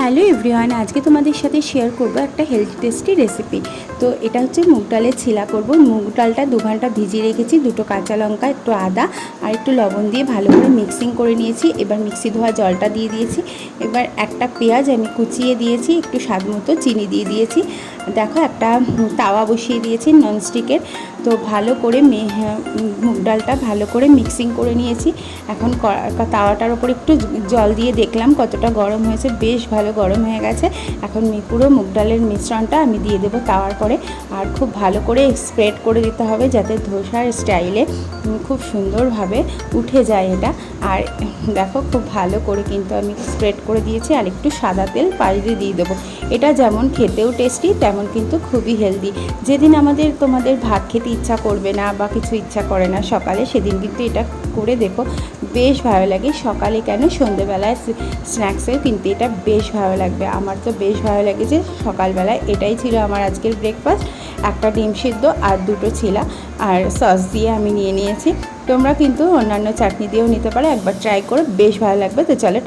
Hello everyone, আজকে তোমাদের সাথে শেয়ার করব একটা হেলথি টেস্টি রেসিপি। তো এটা হচ্ছে মুগ ডালের ছিলা করব। মুগ ডালটা 2 ঘন্টা ভিজিয়ে রেখেছি, 2টো কাঁচা লঙ্কা, একটু আদা আর একটু লবণ দিয়ে ভালো করে মিক্সিং করে নিয়েছি। এবার মিক্সি ধোয়া জলটা দিয়ে দিয়েছি। এবার একটা পেঁয়াজ আমি কুচিয়ে দিয়েছি, একটু স্বাদ মতো চিনি দিয়ে দিয়েছি। দেখো একটা তাওয়া বসিয়ে দিয়েছি ননস্টিকের। তো ভালো করে মুগ ডালটা ভালো করে মিক্সিং করে নিয়েছি। এখন তাওয়াটার ওপর একটু জল দিয়ে দেখলাম কতটা গরম হয়েছে, বেশ ভালো গরম হয়ে গেছে। এখন পুরো মুগ ডালের মিশ্রণটা আমি দিয়ে দেবো তাওয়ার পরে, আর খুব ভালো করে স্প্রেড করে দিতে হবে যাতে ধোসার স্টাইলে খুব সুন্দরভাবে উঠে যায় এটা। আর দেখো খুব ভালো করে কিন্তু আমি স্প্রেড করে দিয়েছি, আর একটু সাদা তেল পাশ দিয়ে দেবো। এটা যেমন খেতেও টেস্টি তেমন কিন্তু খুবই হেলদি। যেদিন তোমাদের ভাত খেতে ইচ্ছা করবে না বা কিছু ইচ্ছা করে না সকালে, সেদিন কিন্তু এটা করে দেখো, বেশ ভালো লাগে। সকালে কেন, সন্ধ্যেবেলায় স্ন্যাক্সেও কিন্তু এটা বেশ ভালো লাগবে। আমার তো বেশ ভালো লেগেছে সকালবেলায়। এটাই ছিল আমার আজকের ব্রেকফাস্ট। একটা ডিম সিদ্ধ আর 2টো ছিলা আর সস দিয়ে আমি নিয়েছি। তোমরা কিন্তু অন্যান্য চাটনি দিয়েও নিতে পারো, একবার ট্রাই করে বেশ ভালো লাগবে। তো চলো।